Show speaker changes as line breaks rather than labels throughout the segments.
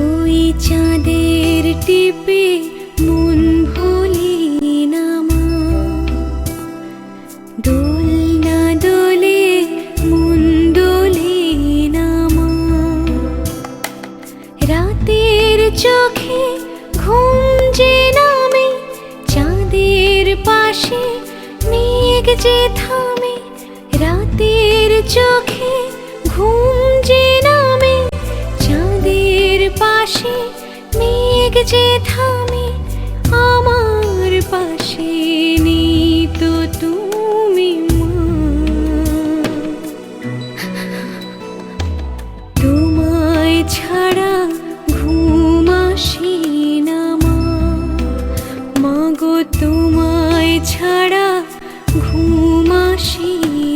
ওই চাঁদের টিপে মন ভুলি না মা, দোলনা দোলে মন দোলে না মা, রাতের চোখে ঘুম যে নামে, চাঁদের পাশে মেঘ যে থামে, রাতের চোখে ঘুম যে নামে, চাঁদের পাশে মেঘ যে থামে, আমার পাশে নেই তো তুমি মা, তোমায় ছাড়া ঘুম আসে না মা, মাগো তোমায় ছাড়া ঘুম আসে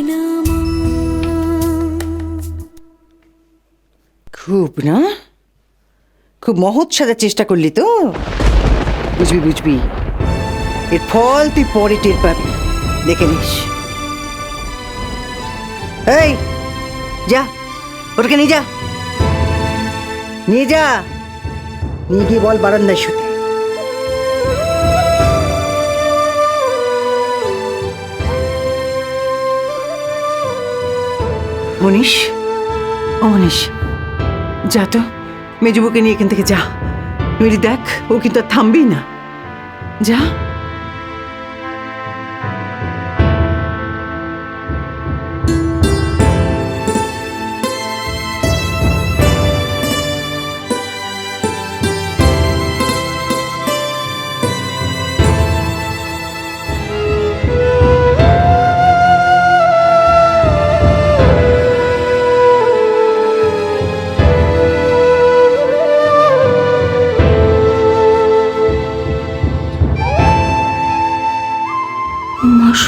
না মা।
খুব না, খুব মহৎ সাজার চেষ্টা করলি তো। বুঝবি বুঝবি, এর ফল তুই পরে টের পাবি, দেখে নিস। এই যা, ওটাকে নিয়ে যা, নিয়ে যা, নিয়ে গিয়ে বল বারান্দায় শুতে। মনীষ, ও মনীষ, যা তো মেজবুকে নিয়ে এখান থেকে যা। নইলে দেখ, ও কিন্তু আর থামবেই না। যা।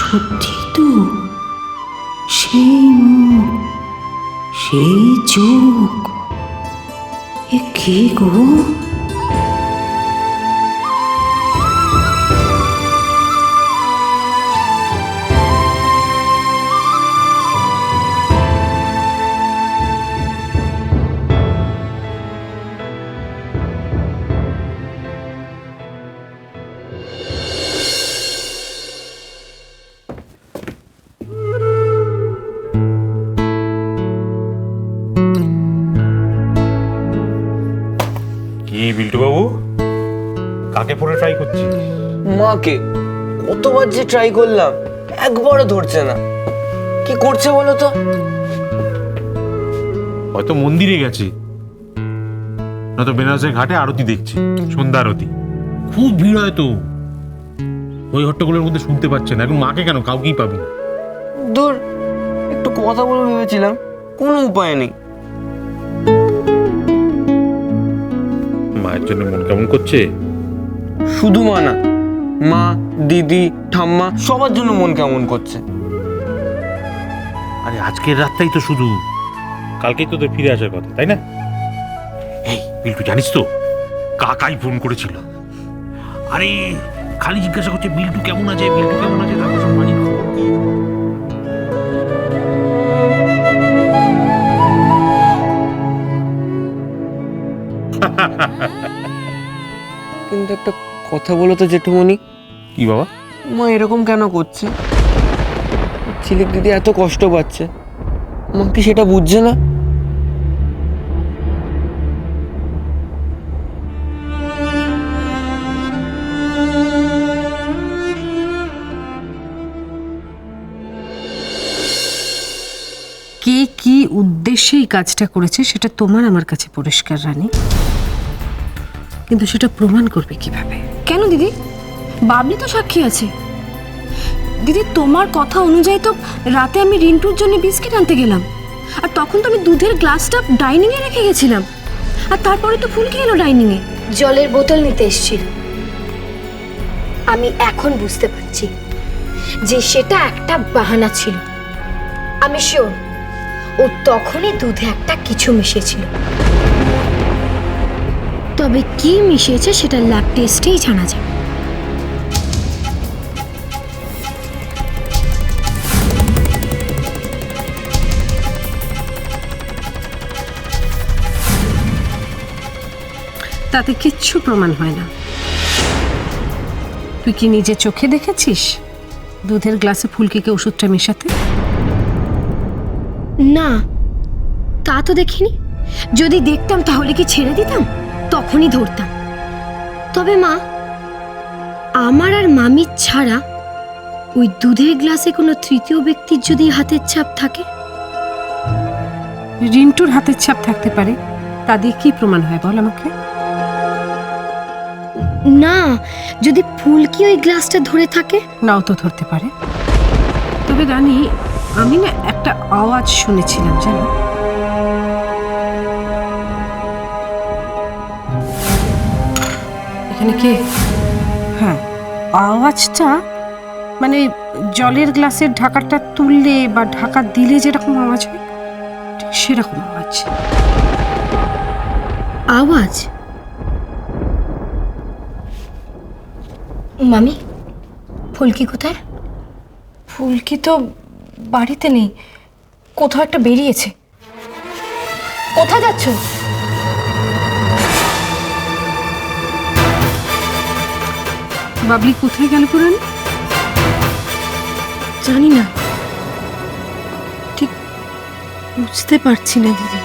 সত্যি তো, সেই মুখ, সেই চোখ, এ কি গো?
বিল্টু বাবু, কাকে পরে ট্রাই করছিস?
মাকে কতবার যে ট্রাই করলাম, একবারও ধরছে না। কি করছে বলো তো?
হয়তো মন্দিরে গেছে, নয়তো বেনারসের ঘাটে আরতি দেখছি, সন্ধ্যা আরতি। খুব ভিড় হয় তো, ওই হট্টগোলের মধ্যে শুনতে পাচ্ছে না। এখন মাকে কেন, কাউকেই পাবি না।
দূর, একটু কথা বলে ভেবেছিলাম, কোনো উপায় নেই।
মায়ের জন্য মন কেমন করছে?
শুধু মা না, মা, দিদি, ঠাম্মা সবার জন্য মন কেমন করছে।
আরে আজকের রাতটাই তো শুধু, কালকেই তো তোর ফিরে আসার কথা, তাই না? এই বিল্টু, জানিস তো কাকাই ফোন করেছিল। আরে খালি জিজ্ঞাসা করছে বিল্টু কেমন আছে, বিল্টু কেমন আছে, তারপর সব মানি
কিন্তু একটা কথা বলো তো জেঠুমনি।
কি বাবা?
মা এরকম কেন করছে? ঝিলিক দিদি এত কষ্ট পাচ্ছে, মা কি সেটা বুঝছে না?
কে কি উদ্দেশ্যে এই কাজটা করেছে সেটা তোমার আমার কাছে পরিষ্কার, রানী। কিন্তু সেটা প্রমাণ করবে কিভাবে?
কেন দিদি? বাবলি তো সাক্ষী আছে। দিদি, তোমার কথা অনুযায়ী তো রাতে আমি রিন্টুর জন্য বিস্কিট আনতে গেলাম, আর তখন তো আমি দুধের গ্লাসটা ডাইনিং এ রেখে গেছিলাম, আর তারপরে তো ফুলকি এলো ডাইনিং এ।
জলের বোতল নিতে এসেছিল। আমি এখন বুঝতে পারছি যে সেটা একটা বাহানা ছিল। আমি শিওর ও তখনই দুধে একটা কিছু মিশিয়েছিল। তবে কি মিশিয়েছে সেটা ল্যাব টেস্টেই জানা যাবে।
তাতে কিচ্ছু প্রমাণ হয় না। তুই কি নিজে চোখে দেখেছিস দুধের গ্লাসে ফুলকিকে ওষুধটা মেশাতে?
না, তা তো দেখিনি। যদি দেখতাম তাহলে কি ছেড়ে দিতাম? তখনই ধরতাম। তবে মা, আমার আর মামির ছাড়া ওই দুধের গ্লাসে কোনো তৃতীয় ব্যক্তির যদি হাতের ছাপ থাকে?
রিন্টুর হাতের ছাপ থাকতে পারে, তা দিয়ে কি প্রমাণ হয় বল আমাকে?
না, যদি ফুলকি ওই গ্লাসটা ধরে থাকে?
নাও তো ধরতে পারে। তবে রানী, আমি না একটা আওয়াজ শুনেছিলাম জানো। এখানে কে? হ্যাঁ, আওয়াজটা মানে জলের গ্লাসের ঢাকাটা তুললে বা ঢাকা দিলে যেরকম আওয়াজ হয় ঠিক সেরকম আওয়াজ।
আওয়াজ? মামি, ফুলকি কোথায়?
ফুলকি তো বাড়িতে নেই, কোথাও একটা বেরিয়েছে। কোথায় যাচ্ছ?
বাবলি কোথায় গেল পুরান?
জানি না, ঠিক বুঝতে পারছি না দিদি।